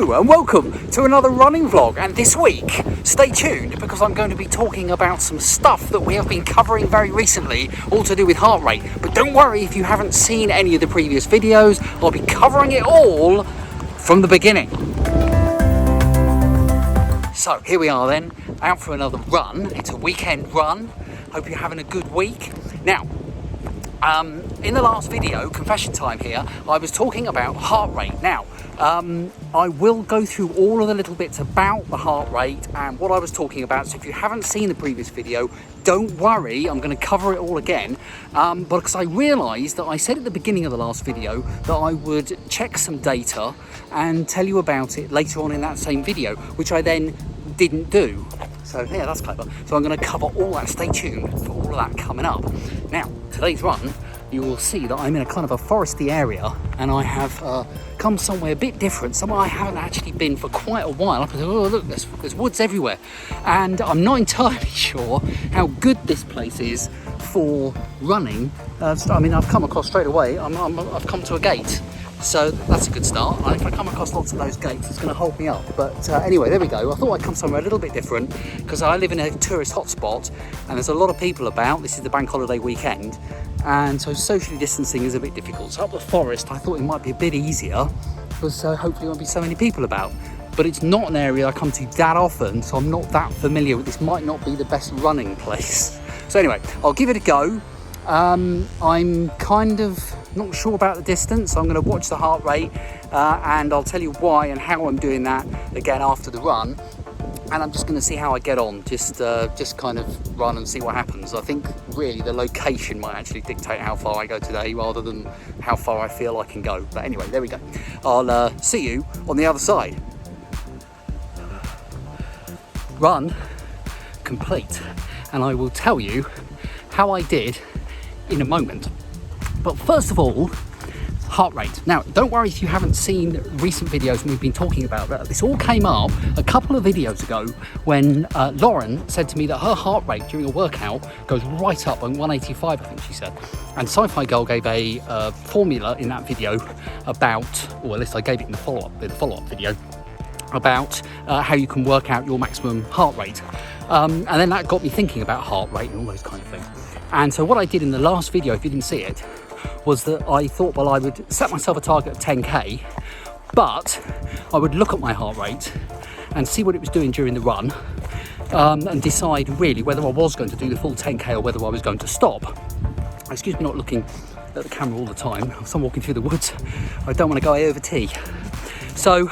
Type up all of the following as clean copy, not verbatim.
Hello and welcome to another running vlog, and this week stay tuned because I'm going to be talking about some stuff that we have been covering very recently, all to do with heart rate. But don't worry if you haven't seen any of the previous videos, I'll be covering it all from the beginning. So here we are then, out for another run. It's a weekend run. Hope you're having a good week. Now, in the last video, confession time here, I was talking about heart rate. Now, I will go through all of the little bits about the heart rate and what I was talking about. So if you haven't seen the previous video, don't worry, I'm going to cover it all again. Because I realised that I said at the beginning of the last video that I would check some data and tell you about it later on in that same video, which I then didn't do. So yeah, that's clever. So I'm going to cover all that. Stay tuned for all of that coming up. Now, today's run, you will see that I'm in a kind of a foresty area, and I have come somewhere a bit different, somewhere I haven't actually been for quite a while. I thought, oh look, there's woods everywhere, and I'm not entirely sure how good this place is for running. I mean, I've come across straight away, I've come to a gate. So that's a good start. If I come across lots of those gates, it's going to hold me up. But anyway, there we go. I thought I'd come somewhere a little bit different because I live in a tourist hotspot and there's a lot of people about. This is the bank holiday weekend, and so socially distancing is a bit difficult. So up the forest, I thought it might be a bit easier because hopefully there won't be so many people about. But it's not an area I come to that often, so I'm not that familiar with. This might not be the best running place. So anyway, I'll give it a go. I'm kind of not sure about the distance. I'm going to watch the heart rate and I'll tell you why and how I'm doing that again after the run, and I'm just going to see how I get on, just kind of run and see what happens. I think really the location might actually dictate how far I go today rather than how far I feel I can go. But anyway, there we go. I'll see you on the other side. Run complete, and I will tell you how I did in a moment. But first of all, heart rate. Now, don't worry if you haven't seen recent videos we've been talking about that. This all came up a couple of videos ago when Lauren said to me that her heart rate during a workout goes right up on 185, I think she said. And Sci-Fi Girl gave a formula in that video about, or at least I gave it in the follow-up video, about how you can work out your maximum heart rate. And then that got me thinking about heart rate and all those kind of things. And so what I did in the last video, if you didn't see it, was that I thought, well, I would set myself a target of 10k, but I would look at my heart rate and see what it was doing during the run, and decide really whether I was going to do the full 10k or whether I was going to stop. Excuse me not looking at the camera all the time. I'm walking through the woods. I don't want to go over tea. So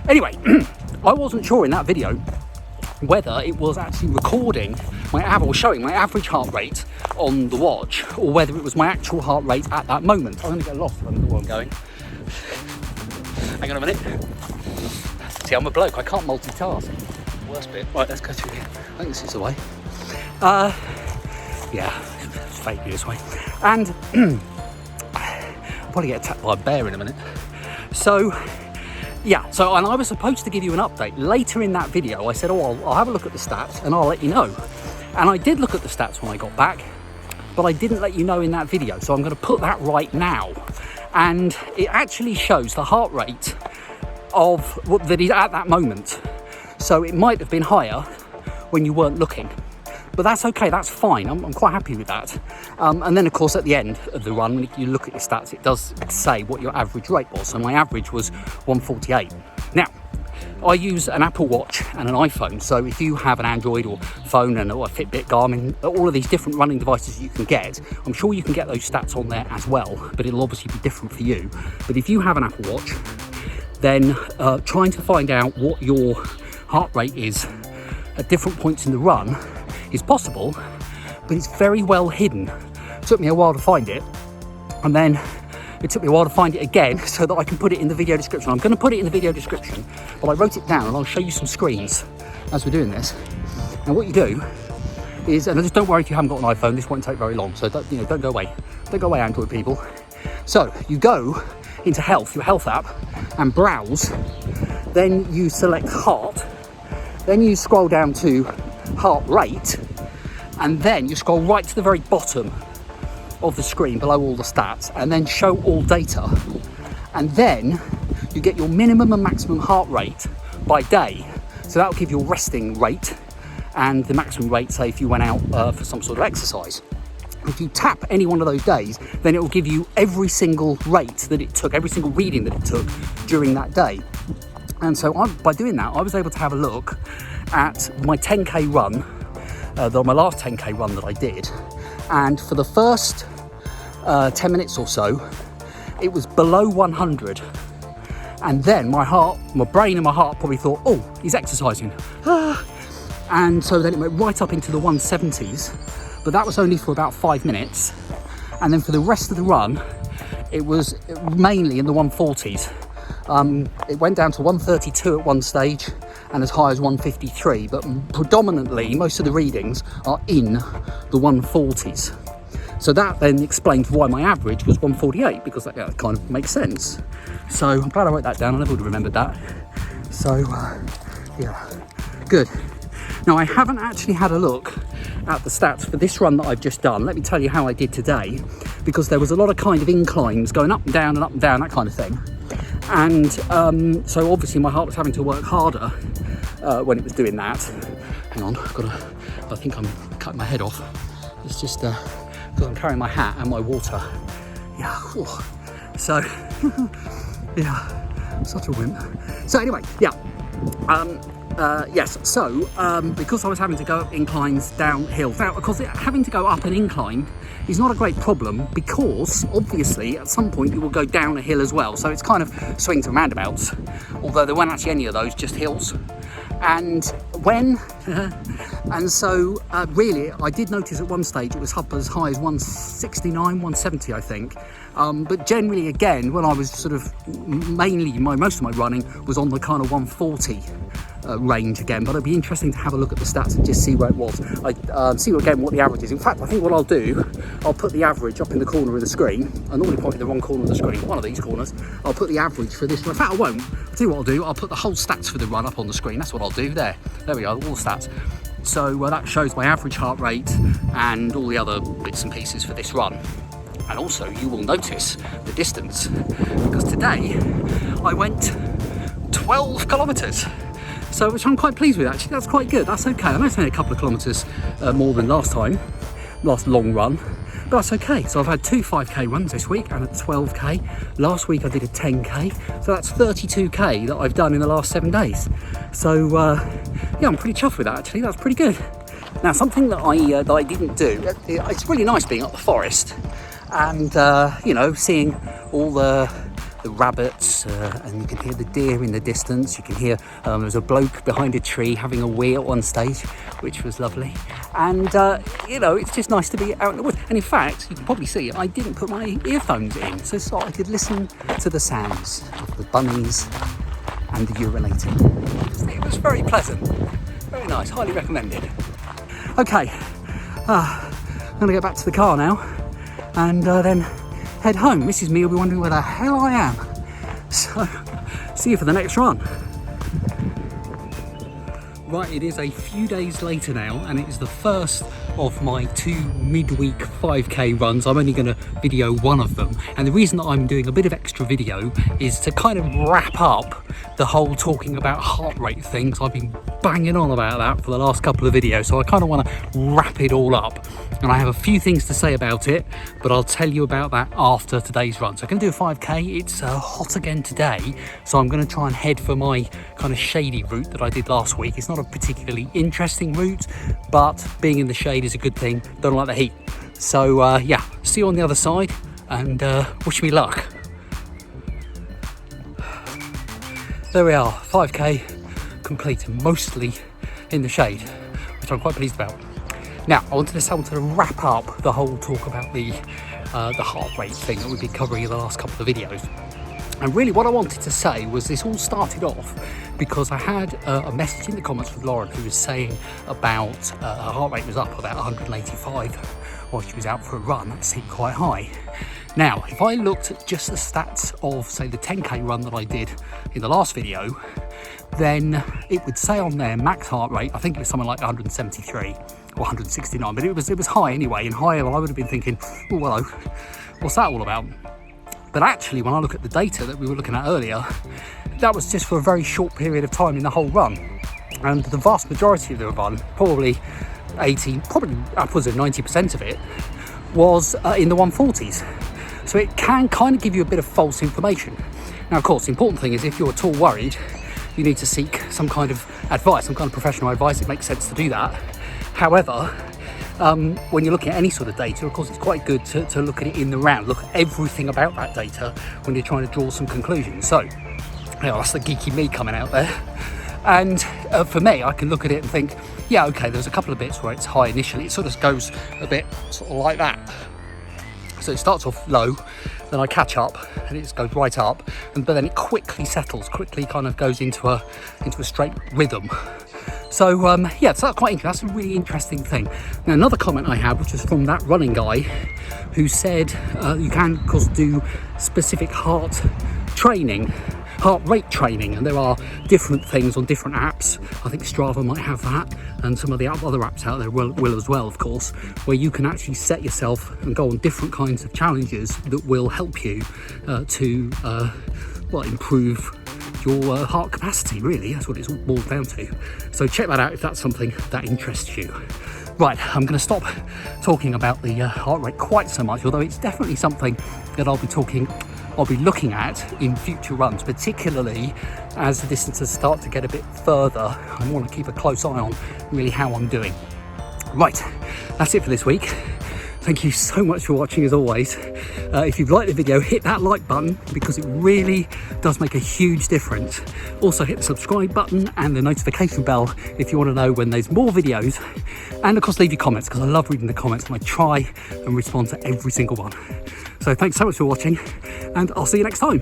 anyway, I wasn't sure in that video whether it was actually recording or showing my average heart rate on the watch, or whether it was my actual heart rate at that moment. I'm going to get lost if I don't know where I'm going. Hang on a minute. See, I'm a bloke, I can't multitask. Worst bit. Right, let's go through here. I think this is the way. Yeah, it's vaguely this way. And I'll probably get attacked by a bear in a minute. So yeah, and I was supposed to give you an update. Later in that video, I said, oh, I'll have a look at the stats and I'll let you know. And I did look at the stats when I got back, but I didn't let you know in that video. So I'm going to put that right now. And it actually shows the heart rate of what that is at that moment. So it might have been higher when you weren't looking. But that's okay, that's fine, I'm quite happy with that. And then of course at the end of the run, when you look at your stats, it does say what your average rate was. So my average was 148. Now, I use an Apple Watch and an iPhone, so if you have an Android or phone or a Fitbit, Garmin, all of these different running devices you can get, I'm sure you can get those stats on there as well, but it'll obviously be different for you. But if you have an Apple Watch, then trying to find out what your heart rate is at different points in the run is possible, but it's very well hidden. It took me a while to find it, and then it took me a while to find it again so that I can put it in the video description. I'm going to put it in the video description, but I wrote it down and I'll show you some screens as we're doing this. And what you do is, and just don't worry if you haven't got an iPhone, this won't take very long, so don't go away. Don't go away, Android people. So you go into Health, your Health app, and browse. Then you select Heart. Then you scroll down to Heart Rate, and then you scroll right to the very bottom of the screen below all the stats, and then Show All Data. And then you get your minimum and maximum heart rate by day. So that will give your resting rate and the maximum rate, say if you went out for some sort of exercise. If you tap any one of those days, then it will give you every single rate that it took, every single reading that it took during that day. And so by doing that, I was able to have a look at my 10k run, my last 10k run that I did. And for the first 10 minutes or so, it was below 100. And then my brain and my heart probably thought, oh, he's exercising. And so then it went right up into the 170s. But that was only for about 5 minutes. And then for the rest of the run, it was mainly in the 140s. It went down to 132 at one stage and as high as 153, but predominantly most of the readings are in the 140s. So that then explains why my average was 148, because that kind of makes sense. So I'm glad I wrote that down. I never would have remembered that. So yeah, good. Now I haven't actually had a look at the stats for this run that I've just done. Let me tell you how I did today, because there was a lot of kind of inclines going up and down and up and down, that kind of thing. And so obviously my heart was having to work harder when it was doing that. Hang on, I think I'm cutting my head off. It's just because I'm carrying my hat and my water. Yeah, whew. So yeah, such a wimp. So anyway, yeah. Yes, so because I was having to go up inclines, down hills. Now, of course, having to go up an incline is not a great problem, because obviously at some point you will go down a hill as well. So it's kind of swings and roundabouts, although there weren't actually any of those, just hills. And so really, I did notice at one stage it was up as high as 169, 170, I think. But generally, again, when I was sort of most of my running was on the kind of 140 range again. But it'd be interesting to have a look at the stats and just see where it was. See again what the average is. In fact, I think what I'll do, I'll put the average up in the corner of the screen. I normally point in the wrong corner of the screen, one of these corners. I'll put the average for this. In fact, I won't. I'll tell you what I'll do. I'll put the whole stats for the run up on the screen. That's what I'll do. There we are, all the stats. So that shows my average heart rate and all the other bits and pieces for this run. And also you will notice the distance, because today I went 12 kilometres. So, which I'm quite pleased with actually. That's quite good. That's okay. I know it's only a couple of kilometres more than last long run, but that's okay. So I've had 2 5k runs this week and a 12k. Last week I did a 10k. So that's 32k that I've done in the last 7 days. So yeah, I'm pretty chuffed with that actually. That's pretty good. Now, something that I didn't do, it's really nice being up the forest and you know, seeing all the rabbits, and you can hear the deer in the distance. You can hear there was a bloke behind a tree having a wee at one stage, which was lovely. And you know, it's just nice to be out in the woods. And in fact, you can probably see I didn't put my earphones in, so I could listen to the sounds of the bunnies and the urinating. It was very pleasant, very nice, highly recommended. Okay, I'm gonna go back to the car now and then head home. Mrs. Me will be wondering where the hell I am. So, see you for the next run. Right, it is a few days later now, and it is the first of my 2 midweek 5k runs. I'm only going to video one of them, and the reason that I'm doing a bit of extra video is to kind of wrap up the whole talking about heart rate thing. So I've been banging on about that for the last couple of videos, so I kind of want to wrap it all up. And I have a few things to say about it, but I'll tell you about that after today's run. So I'm going to do a 5k. It's hot again today, so I'm going to try and head for my kind of shady route that I did last week. It's not a particularly interesting route, but being in the shade is a good thing. Don't like the heat. So yeah, see you on the other side, and wish me luck. There we are, 5k complete, mostly in the shade, which I'm quite pleased about. Now, I wanted to wrap up the whole talk about the heart rate thing that we've been covering in the last couple of videos. And really what I wanted to say was this all started off because I had a message in the comments with Lauren who was saying about her heart rate was up about 185 while she was out for a run. That seemed quite high. Now, if I looked at just the stats of, say, the 10k run that I did in the last video, then it would say on there max heart rate, I think it was something like 173 or 169, but it was high anyway, and higher I would have been thinking, oh, hello, what's that all about? But actually, when I look at the data that we were looking at earlier, that was just for a very short period of time in the whole run. And the vast majority of the run, probably upwards of 90% of it, was in the 140s. So it can kind of give you a bit of false information. Now, of course, the important thing is if you're at all worried, you need to seek some kind of advice, some kind of professional advice. It makes sense to do that. However, when you're looking at any sort of data, of course, it's quite good to look at it in the round, look at everything about that data when you're trying to draw some conclusions. So, that's the geeky me coming out there. And for me, I can look at it and think, yeah, okay, there's a couple of bits where it's high initially. It sort of goes a bit sort of like that. So it starts off low, then I catch up and it goes right up, but then it quickly settles, quickly kind of goes into a straight rhythm. So yeah, so that's quite interesting. That's a really interesting thing. Now, another comment I had, which was from that running guy, who said you can, of course, do specific heart rate training, and there are different things on different apps. I think Strava might have that, and some of the other apps out there will as well, of course, where you can actually set yourself and go on different kinds of challenges that will help you to improve your heart capacity. Really, that's what it's all boiled down to. So check that out if that's something that interests you. Right, I'm going to stop talking about the heart rate quite so much, although it's definitely something that I'll be looking at in future runs, particularly as the distances start to get a bit further. I want to keep a close eye on really how I'm doing. Right, that's it for this week. Thank you so much for watching, as always. If you've liked the video, hit that like button, because it really does make a huge difference. Also hit the subscribe button and the notification bell if you want to know when there's more videos. And of course, leave your comments, because I love reading the comments and I try and respond to every single one. So thanks so much for watching, and I'll see you next time.